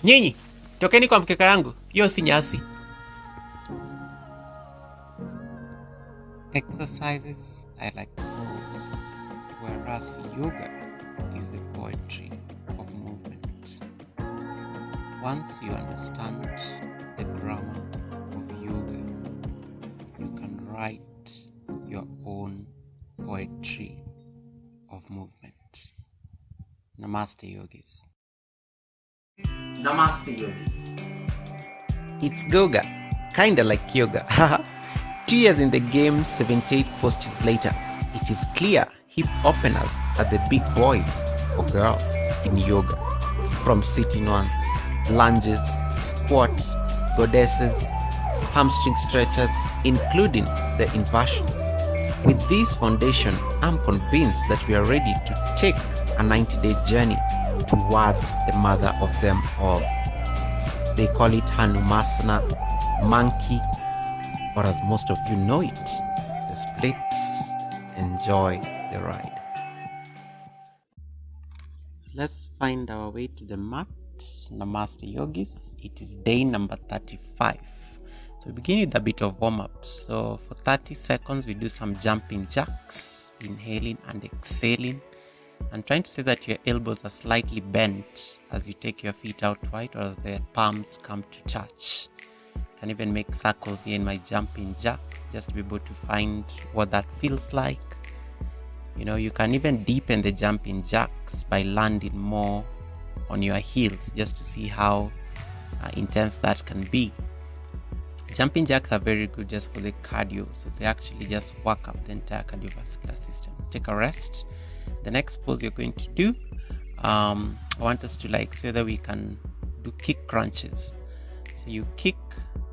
Nyinyi, tokeni kwa mkeka yangu. Hiyo si nyasi. Exercises I like most, whereas yoga is the poetry of movement. Once you understand the grammar of yoga, you can write your own poetry of movement. Namaste, yogis. Namaste, yogis. It's Goga, kinda like yoga. 2 years in the game, 78 postures later, it is clear hip openers are the big boys or girls in yoga. From sitting ones, lunges, squats, goddesses, hamstring stretchers, including the inversions. With this foundation, I'm convinced that we are ready to take a 90-day journey towards the mother of them all. They call it hanumanasana, monkey, or as most of you know it, the splits. Enjoy the ride. So let's find our way to the mat. Namaste, yogis. It is day number 35. So we begin with a bit of warm-up. So for 30 seconds, we do some jumping jacks, inhaling and exhaling, and trying to say that your elbows are slightly bent as you take your feet out wide or as the palms come to touch. Can even make circles here in my jumping jacks just to be able to find what that feels like. You know, you can even deepen the jumping jacks by landing more on your heels just to see how intense that can be. Jumping jacks are very good just for the cardio, so they actually just work up the entire cardiovascular system. Take a rest. The next pose you're going to do, I want us to say that we can do kick crunches. So you kick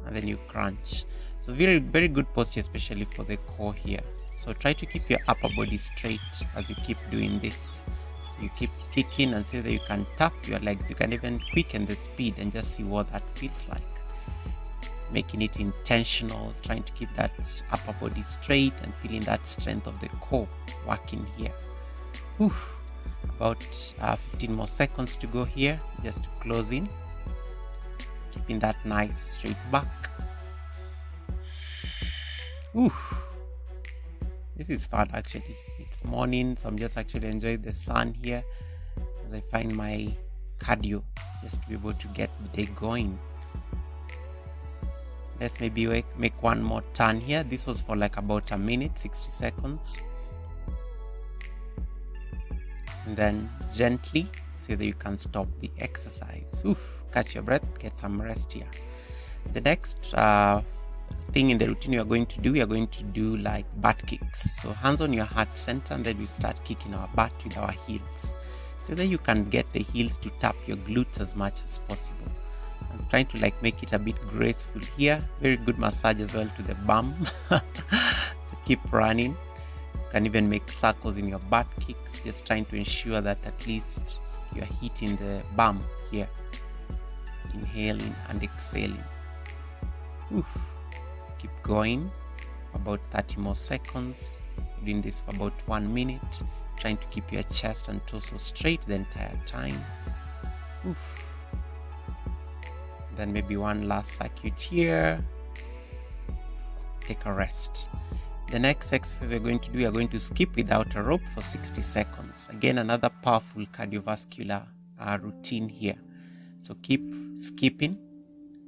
and then you crunch. So very, very good posture, especially for the core here. So try to keep your upper body straight as you keep doing this. So you keep kicking and see that you can tap your legs. You can even quicken the speed and just see what that feels like. Making it intentional, trying to keep that upper body straight and feeling that strength of the core working here. Oof. About 15 more seconds to go here, just to close in. Keeping that nice straight back. Oof. This is fun actually. It's morning, so I'm just actually enjoying the sun here as I find my cardio just to be able to get the day going. Let's maybe make one more turn here. This was for about a minute, 60 seconds. And then gently so that you can stop the exercise. Oof, catch your breath, get some rest here. The next thing in the routine we are going to do like butt kicks. So hands on your heart center, and then we start kicking our butt with our heels so that you can get the heels to tap your glutes as much as possible. I'm trying to make it a bit graceful here. Very good massage as well to the bum. So keep running. You can even make circles in your butt kicks, just trying to ensure that at least you're hitting the bum here. Inhaling and exhaling. Oof. Keep going. About 30 more seconds. Doing this for about 1 minute. Trying to keep your chest and torso straight the entire time. Oof. Then maybe one last circuit here. Take a rest. The next exercise we're going to skip without a rope for 60 seconds. Again, another powerful cardiovascular routine here. So keep skipping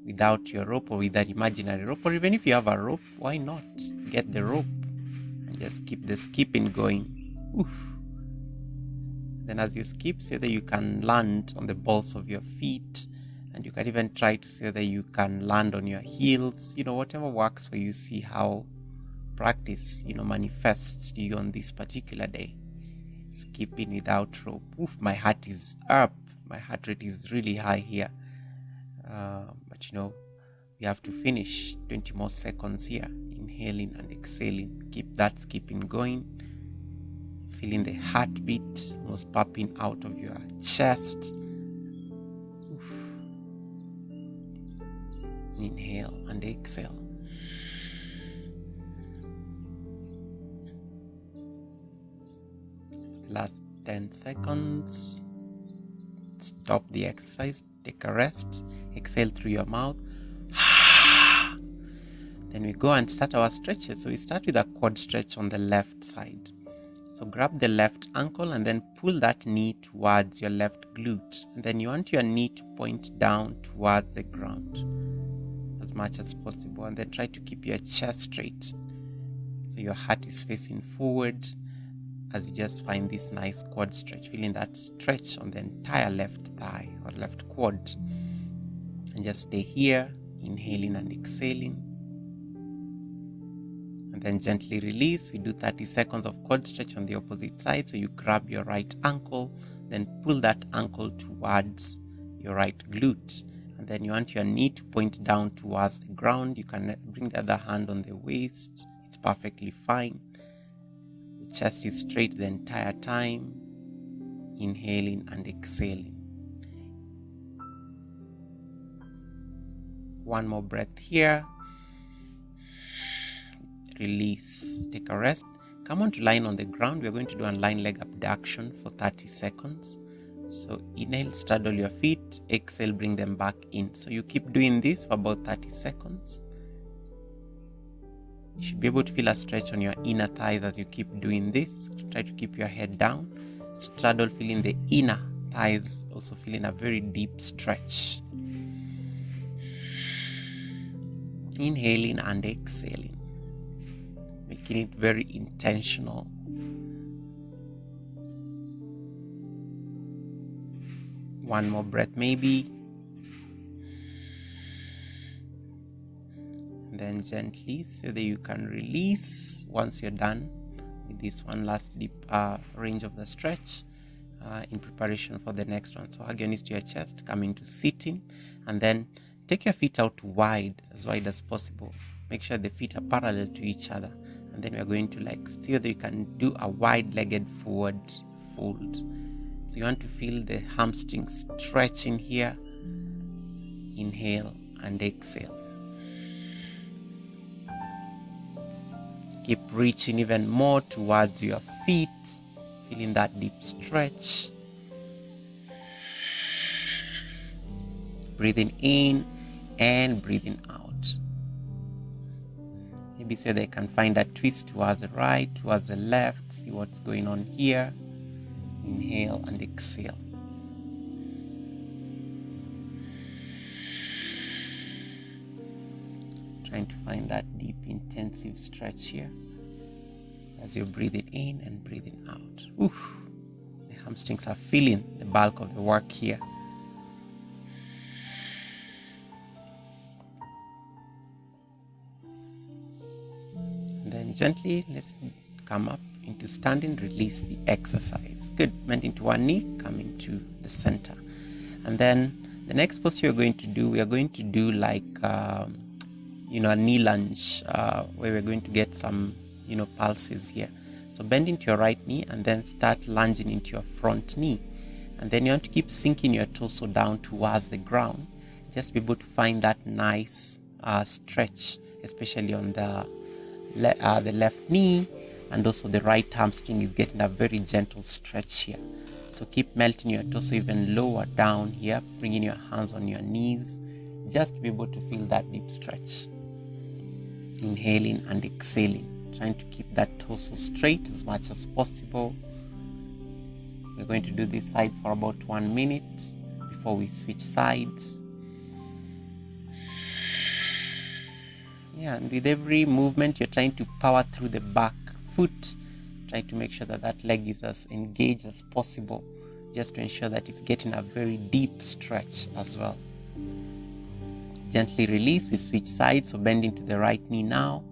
without your rope or with an imaginary rope, or even if you have a rope, why not get the rope and just keep the skipping going. Oof. Then as you skip, say that you can land on the balls of your feet, and you can even try to say that you can land on your heels. Whatever works for you. See how practice manifests to you on this particular day. Skipping without rope. Oof, my heart is up. My heart rate is really high here. But we have to finish. 20 more seconds here. Inhaling and exhaling. Keep that skipping going. Feeling the heartbeat almost popping out of your chest. Oof. Inhale and exhale. Last 10 seconds. Stop the exercise. Take a rest. Exhale through your mouth. Then we go and start our stretches. So we start with a quad stretch on the left side. So grab the left ankle and then pull that knee towards your left glute. And then you want your knee to point down towards the ground as much as possible. And then try to keep your chest straight. So your heart is facing forward as you just find this nice quad stretch. Feeling that stretch on the entire left thigh or left quad. And just stay here, inhaling and exhaling. And then gently release. We do 30 seconds of quad stretch on the opposite side. So you grab your right ankle, then pull that ankle towards your right glute. And then you want your knee to point down towards the ground. You can bring the other hand on the waist. It's perfectly fine. The chest is straight the entire time. Inhaling and exhaling. One more breath here. Release. Take a rest. Come on to lying on the ground. We're going to do a lying leg abduction for 30 seconds. So inhale, straddle your feet. Exhale, bring them back in. So you keep doing this for about 30 seconds. You should be able to feel a stretch on your inner thighs as you keep doing this. Try to keep your head down. Straddle, feeling the inner thighs, also feeling a very deep stretch. Inhaling and exhaling. Making it very intentional. One more breath maybe. And then gently so that you can release once you're done with this one last deep range of the stretch in preparation for the next one. So hug your knees to your chest, come into sitting, and then take your feet out wide as possible. Make sure the feet are parallel to each other. And then we are going to see whether you can do a wide-legged forward fold. So you want to feel the hamstrings stretching here. Inhale and exhale. Keep reaching even more towards your feet. Feeling that deep stretch. Breathing in and breathing out. Maybe so they can find a twist towards the right, towards the left. See what's going on here. Inhale and exhale. Trying to find that deep, intensive stretch here as you're breathing in and breathing out. Oof. The hamstrings are feeling the bulk of the work here. Then gently, let's come up into standing, release the exercise. Good. Bend into one knee, come into the center. And then the next posture we are going to do like, a knee lunge, where we're going to get some, pulses here. So bend into your right knee and then start lunging into your front knee. And then you want to keep sinking your torso down towards the ground. Just be able to find that nice stretch, especially on the left knee, and also the right hamstring is getting a very gentle stretch here. So keep melting your torso even lower down here, bringing your hands on your knees, just to be able to feel that deep stretch. Inhaling and exhaling, trying to keep that torso straight as much as possible. We're going to do this side for about 1 minute before we switch sides. Yeah, and with every movement, you're trying to power through the back foot, trying to make sure that that leg is as engaged as possible, just to ensure that it's getting a very deep stretch as well. Gently release, we switch sides, so bend into the right knee now,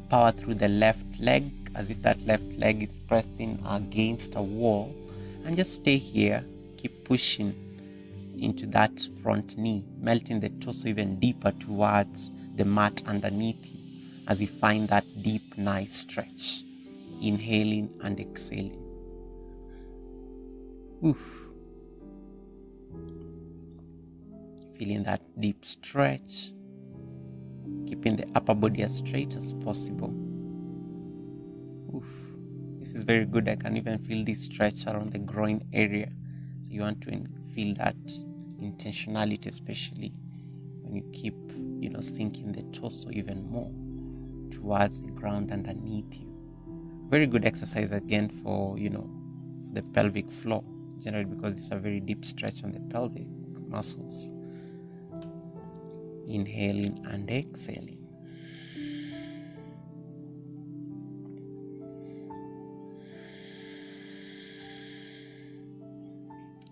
power through the left leg, as if that left leg is pressing against a wall, and just stay here, keep pushing into that front knee, melting the torso even deeper towards the mat underneath you as you find that deep, nice stretch. Inhaling and exhaling. Oof. Feeling that deep stretch. Keeping the upper body as straight as possible. Oof. This is very good. I can even feel this stretch around the groin area. So you want to feel that intentionality, especially when you keep, sinking the torso even more towards the ground underneath you. Very good exercise again for, the pelvic floor, generally, because it's a very deep stretch on the pelvic muscles. Inhaling and exhaling.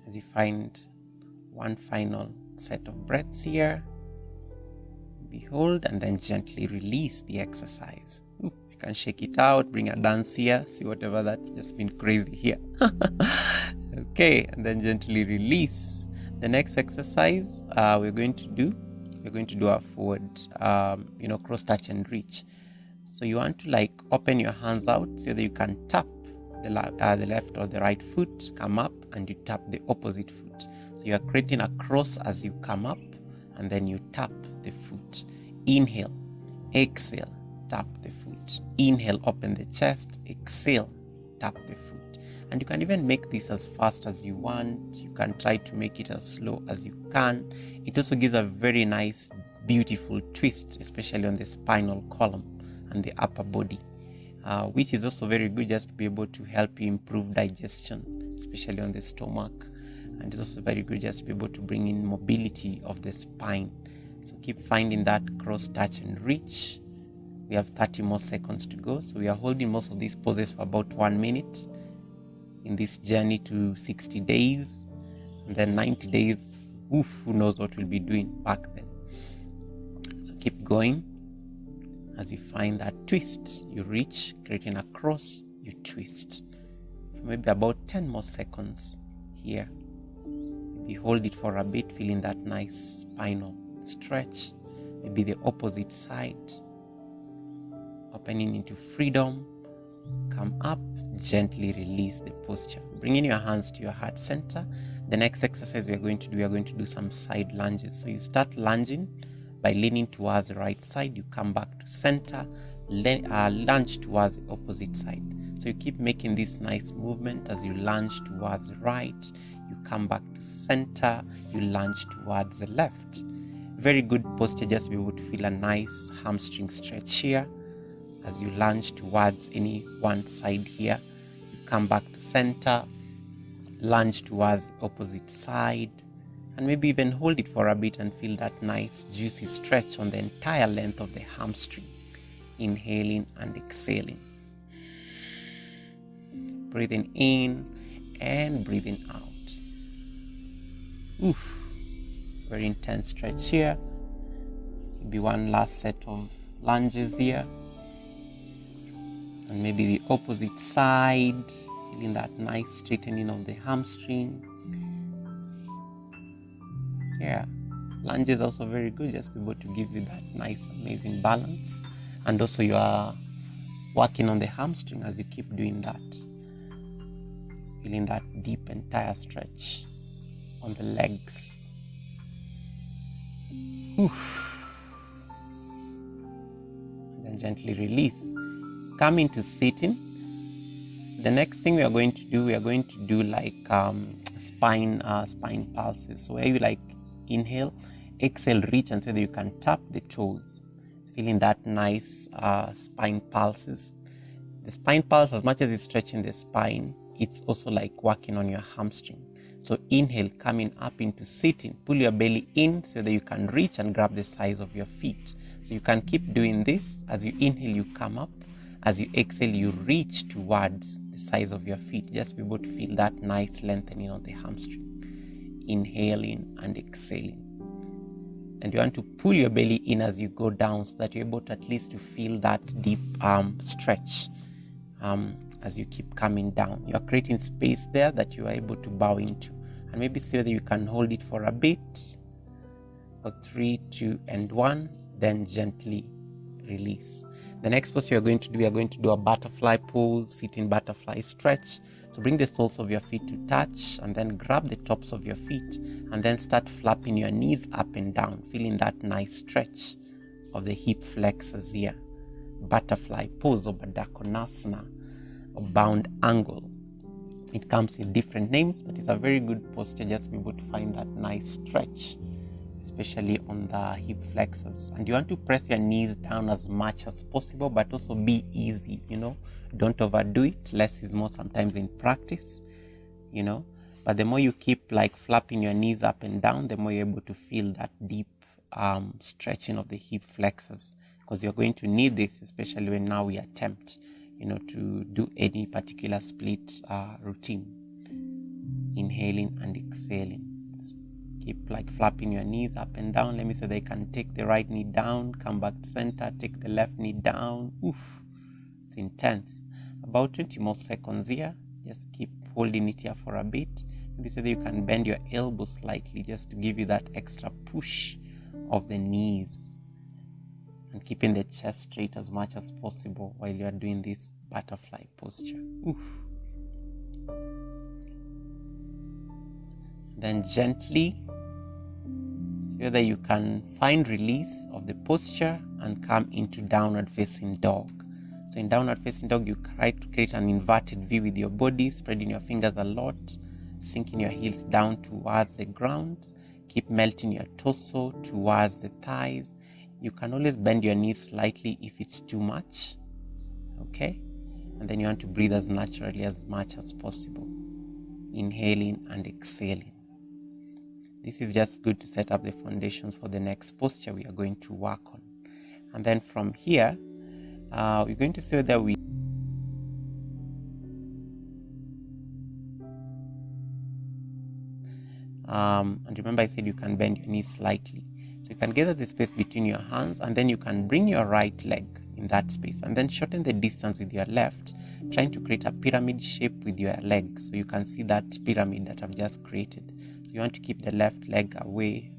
As you find one final set of breaths here, behold, and then gently release the exercise. You can shake it out, bring a dance here, see whatever that just been crazy here. Okay, and then gently release. The next exercise we're going to do our forward, cross touch and reach. So you want to open your hands out so that you can tap the left or the right foot, come up, and you tap the opposite foot. So you are creating a cross as you come up, and then you tap the foot. Inhale, exhale, tap the foot. Inhale, open the chest, exhale, tap the foot. And you can even make this as fast as you want. You can try to make it as slow as you can. It also gives a very nice, beautiful twist, especially on the spinal column and the upper body, which is also very good just to be able to help you improve digestion, especially on the stomach. And it's also very good just to be able to bring in mobility of the spine. So keep finding that cross touch and reach. We have 30 more seconds to go. So we are holding most of these poses for about 1 minute in this journey to 60 days. And then 90 days, who knows what we'll be doing back then. So keep going. As you find that twist, you reach, creating a cross, you twist. For maybe about 10 more seconds here. Maybe hold it for a bit, feeling that nice spinal stretch. Maybe the opposite side. Opening into freedom. Come up, gently release the posture. Bringing your hands to your heart center. The next exercise we are going to do some side lunges. So you start lunging by leaning towards the right side. You come back to center, lunge towards the opposite side. So you keep making this nice movement as you lunge towards the right, you come back to center, you lunge towards the left. Very good posture, just to be able to feel a nice hamstring stretch here. As you lunge towards any one side here, you come back to center, lunge towards the opposite side, and maybe even hold it for a bit and feel that nice juicy stretch on the entire length of the hamstring. Inhaling and exhaling. Breathing in and breathing out. Very intense stretch here. Maybe one last set of lunges here. And maybe the opposite side, feeling that nice straightening of the hamstring. Yeah, lunges also very good, just be able to give you that nice, amazing balance. And also you are working on the hamstring as you keep doing that. Feeling that deep entire stretch on the legs. And then gently release. Come into sitting. The next thing we are going to do like spine pulses. So where you inhale, exhale, reach until you can tap the toes. Feeling that nice spine pulses. The spine pulse, as much as it's stretching the spine, it's also working on your hamstring. So inhale, coming up into sitting. Pull your belly in so that you can reach and grab the sides of your feet. So you can keep doing this. As you inhale, you come up. As you exhale, you reach towards the sides of your feet. Just be able to feel that nice lengthening of the hamstring. Inhaling and exhaling. And you want to pull your belly in as you go down so that you're able to at least to feel that deep stretch as you keep coming down. You are creating space there that you are able to bow into. And maybe see whether you can hold it for a bit. For 3, 2, and 1. Then gently release. The next pose we are going to do a butterfly pose, sitting butterfly stretch. So bring the soles of your feet to touch and then grab the tops of your feet and then start flapping your knees up and down, feeling that nice stretch of the hip flexors here. Butterfly pose or hanumanasana or bound angle. It comes with different names, but it's a very good posture just to be able to find that nice stretch, especially on the hip flexors. And you want to press your knees down as much as possible, but also be easy, don't overdo it. Less is more sometimes in practice, but the more you keep like flapping your knees up and down, the more you're able to feel that deep stretching of the hip flexors, because you're going to need this, especially when now we attempt to do any particular split routine. Inhaling and exhaling. Keep like flapping your knees up and down. Let me say they can take the right knee down, come back to center, take the left knee down. Oof, it's intense. About 20 more seconds here. Just keep holding it here for a bit. Maybe so that you can bend your elbow slightly just to give you that extra push of the knees, and keeping the chest straight as much as possible while you are doing this butterfly posture. Oof. Then gently see whether you can find release of the posture and come into downward facing dog. So in downward facing dog, you try to create an inverted V with your body, spreading your fingers a lot, sinking your heels down towards the ground. Keep melting your torso towards the thighs. You can always bend your knees slightly if it's too much, okay? And then you want to breathe as naturally as much as possible, inhaling and exhaling. This is just good to set up the foundations for the next posture we are going to work on. And then from here, we're going to see whether we and remember I said you can bend your knees slightly. So you can gather the space between your hands, and then you can bring your right leg in that space and then shorten the distance with your left, trying to create a pyramid shape with your legs. So you can see that pyramid that I've just created. So you want to keep the left leg away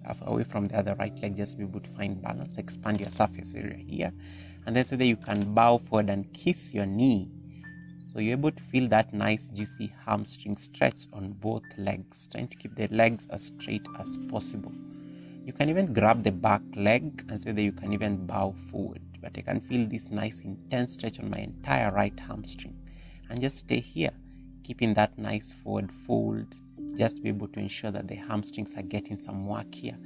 from the other right leg, just to be able to find balance. Expand your surface area here, and then so that you can bow forward and kiss your knee. So you're able to feel that nice juicy hamstring stretch on both legs, trying to keep the legs as straight as possible. You can even grab the back leg and so that you can even bow forward. But I can feel this nice intense stretch on my entire right hamstring. And just stay here, keeping that nice forward fold, just to be able to ensure that the hamstrings are getting some work here.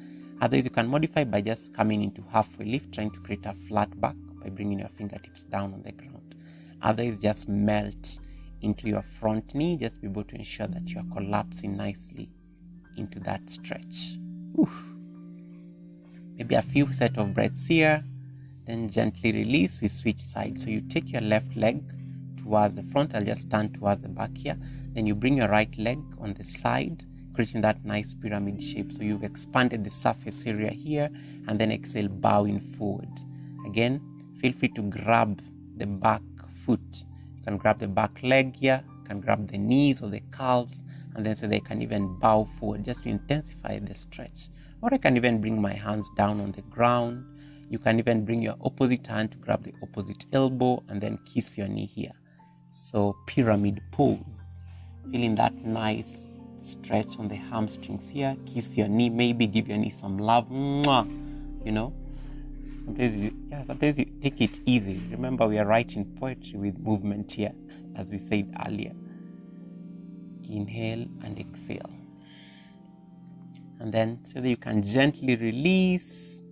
Otherwise, you can modify by just coming into halfway lift, trying to create a flat back by bringing your fingertips down on the ground. Otherwise, just melt into your front knee, just be able to ensure that you are collapsing nicely into that stretch. Oof. Maybe a few set of breaths here, then gently release. We switch sides. So you take your left leg towards the front. I'll just stand towards the back here. Then you bring your right leg on the side, creating that nice pyramid shape. So you've expanded the surface area here, and then exhale, bowing forward. Again, feel free to grab the back foot. You can grab the back leg here, you can grab the knees or the calves, and then so they can even bow forward just to intensify the stretch. Or I can even bring my hands down on the ground. You can even bring your opposite hand to grab the opposite elbow and then kiss your knee here. So pyramid pose, feeling that nice stretch on the hamstrings here. Kiss your knee, maybe give your knee some love. Mwah! Sometimes you take it easy. Remember, we are writing poetry with movement here, as we said earlier. Inhale and exhale. And then so that you can gently release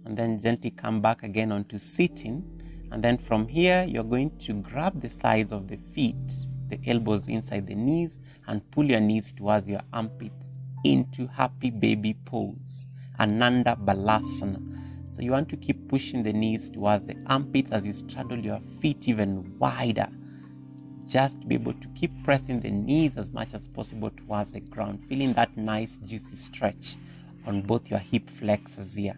and then gently come back again onto sitting. And then from here, you're going to grab the sides of the feet, the elbows inside the knees, and pull your knees towards your armpits into happy baby pose, Ananda Balasana. So you want to keep pushing the knees towards the armpits as you straddle your feet even wider. Just to be able to keep pressing the knees as much as possible towards the ground, feeling that nice juicy stretch on both your hip flexors here.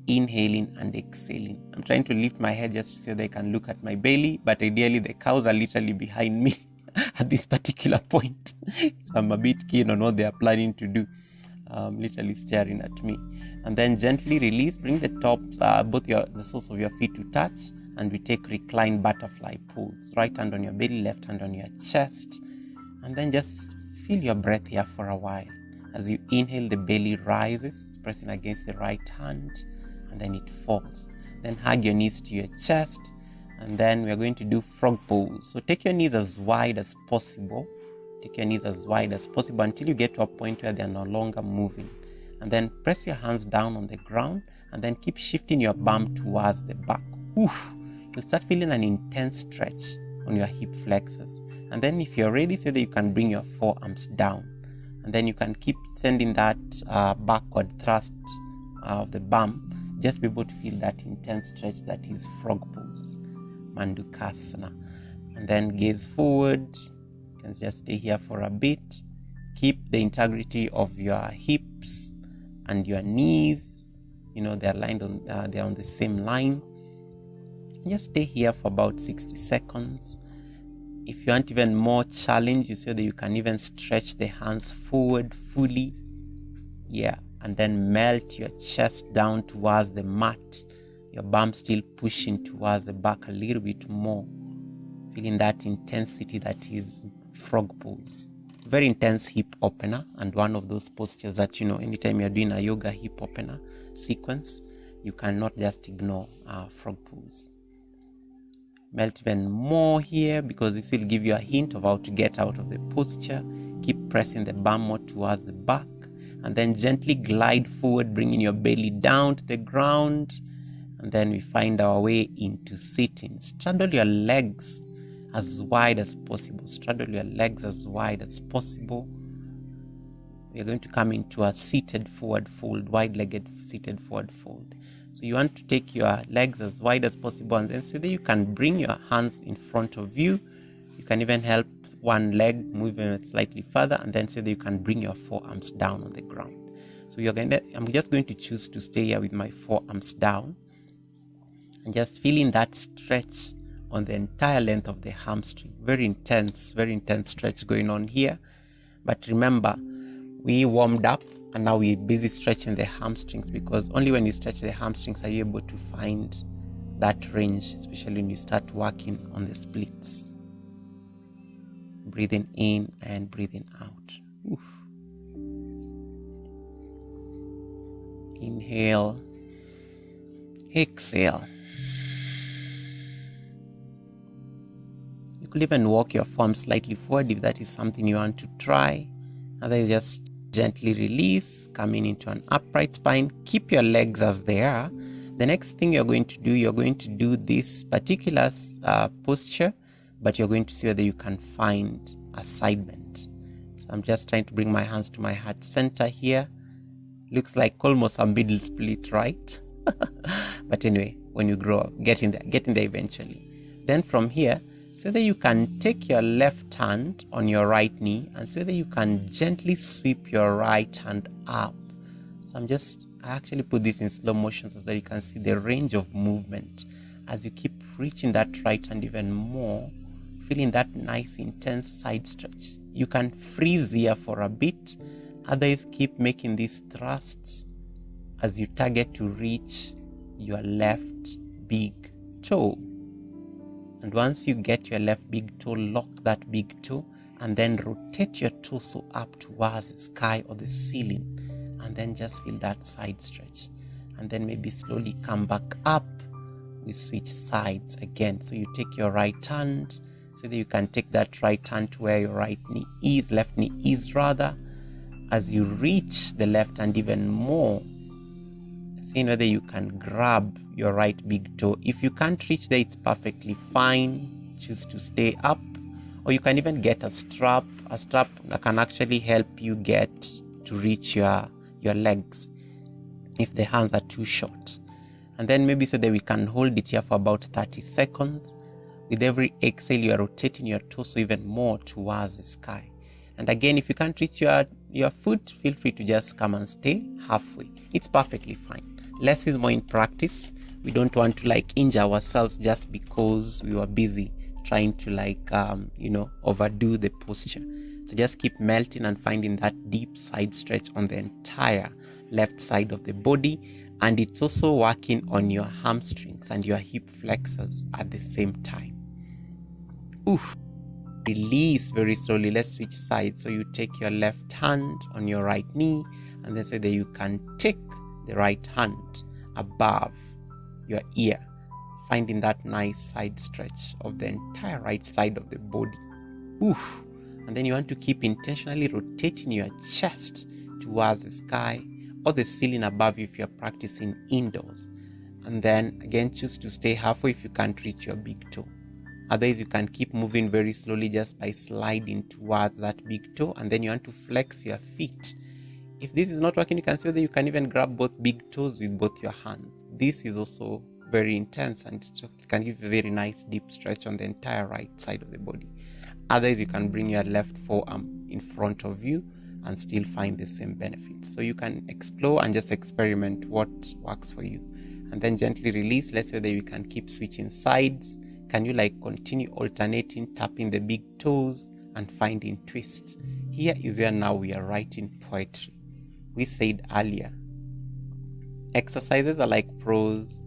Inhaling and exhaling. I'm trying to lift my head just so that I can look at my belly, but ideally the cows are literally behind me at this particular point. So I'm a bit keen on what they are planning to do. Literally staring at me. And then gently release, bring the tops, the soles of your feet to touch, and we take reclined butterfly pose. Right hand on your belly, left hand on your chest, and then just feel your breath here for a while. As you inhale, the belly rises, pressing against the right hand, and then it falls. Then hug your knees to your chest, and then we are going to do frog pose. So take your knees as wide as possible, Take your knees as wide as possible until you get to a point where they're no longer moving. And then press your hands down on the ground and then keep shifting your bum towards the back. Oof. You'll start feeling an intense stretch on your hip flexors. And then if you're ready, so that you can bring your forearms down. And then you can keep sending that backward thrust of the bum. Just be able to feel that intense stretch that is frog pose, Mandukasana. And then gaze forward. You can just stay here for a bit. Keep the integrity of your hips and your knees. They're lined on. They're on the same line. Just stay here for about 60 seconds. If you want even more challenge, you see that you can even stretch the hands forward fully. Yeah, and then melt your chest down towards the mat. Your bum still pushing towards the back a little bit more. Feeling that intensity that is frog pose. Very intense hip opener, and one of those postures that, anytime you're doing a yoga hip opener sequence, you cannot just ignore frog pose. Melt even more here, because this will give you a hint of how to get out of the posture. Keep pressing the bum more towards the back, and then gently glide forward, bringing your belly down to the ground. And then we find our way into sitting. Straddle your legs as wide as possible. Straddle your legs as wide as possible. We are going to come into a seated forward fold, wide-legged seated forward fold. So you want to take your legs as wide as possible, and then so that you can bring your hands in front of you. You can even help one leg move slightly further, and then so that you can bring your forearms down on the ground. So I'm just going to choose to stay here with my forearms down, and just feeling that stretch on the entire length of the hamstring. Very intense stretch going on here. But remember, we warmed up and now we're busy stretching the hamstrings, because only when you stretch the hamstrings are you able to find that range, especially when you start working on the splits. Breathing in and breathing out. Oof. Inhale, exhale. You could even walk your form slightly forward if that is something you want to try. Otherwise, just gently release, coming into an upright spine. Keep your legs as they are. The next thing you're going to do this particular posture, but you're going to see whether you can find a side bend. So I'm just trying to bring my hands to my heart center here. Looks like almost a middle split, right? But anyway, when you grow up, getting there eventually. Then from here, so that you can take your left hand on your right knee, and so that you can gently sweep your right hand up. So I actually put this in slow motion so that you can see the range of movement as you keep reaching that right hand even more, feeling that nice intense side stretch. You can freeze here for a bit, otherwise keep making these thrusts as you target to reach your left big toe. And once you get your left big toe, lock that big toe and then rotate your torso up towards the sky or the ceiling, and then just feel that side stretch. And then maybe slowly come back up. We switch sides again. So you take your right hand so that you can take that right hand to where your left knee is rather. As you reach the left hand even more, seeing whether you can grab your right big toe. If you can't reach there, it's perfectly fine. Choose to stay up, or you can even get a strap that can actually help you get to reach your legs if the hands are too short. And then maybe so that we can hold it here for about 30 seconds. With every exhale, you are rotating your torso even more towards the sky. And again, if you can't reach your foot, feel free to just come and stay halfway. It's perfectly fine. Less is more in practice. We don't want to injure ourselves just because we were busy trying to overdo the posture. So just keep melting and finding that deep side stretch on the entire left side of the body. And it's also working on your hamstrings and your hip flexors at the same time. Oof. Release very slowly. Let's switch sides. So you take your left hand on your right knee, and then so that you can take the right hand above your ear, finding that nice side stretch of the entire right side of the body. Oof. And then you want to keep intentionally rotating your chest towards the sky or the ceiling above you if you're practicing indoors. And then again, choose to stay halfway if you can't reach your big toe. Otherwise, you can keep moving very slowly just by sliding towards that big toe. And then you want to flex your feet. If this is not working, you can see that you can even grab both big toes with both your hands. This is also very intense and it can give a very nice deep stretch on the entire right side of the body. Otherwise, you can bring your left forearm in front of you and still find the same benefits. So you can explore and just experiment what works for you. And then gently release. Let's say that you can keep switching sides. Can you continue alternating, tapping the big toes and finding twists? Here is where now we are writing poetry. We said earlier, exercises are like prose.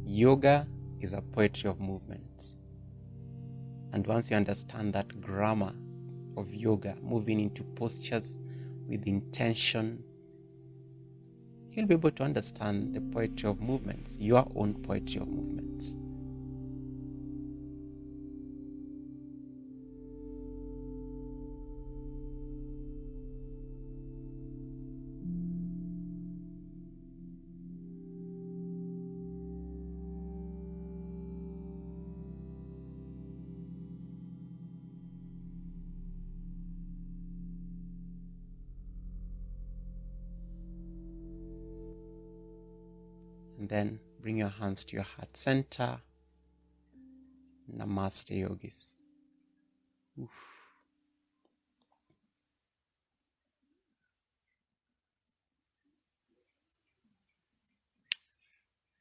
Yoga is a poetry of movements. And once you understand that grammar of yoga, moving into postures with intention, you'll be able to understand the poetry of movements, your own poetry of movements. And then bring your hands to your heart center. Namaste, yogis. Oof.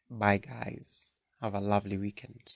Bye, guys. Have a lovely weekend.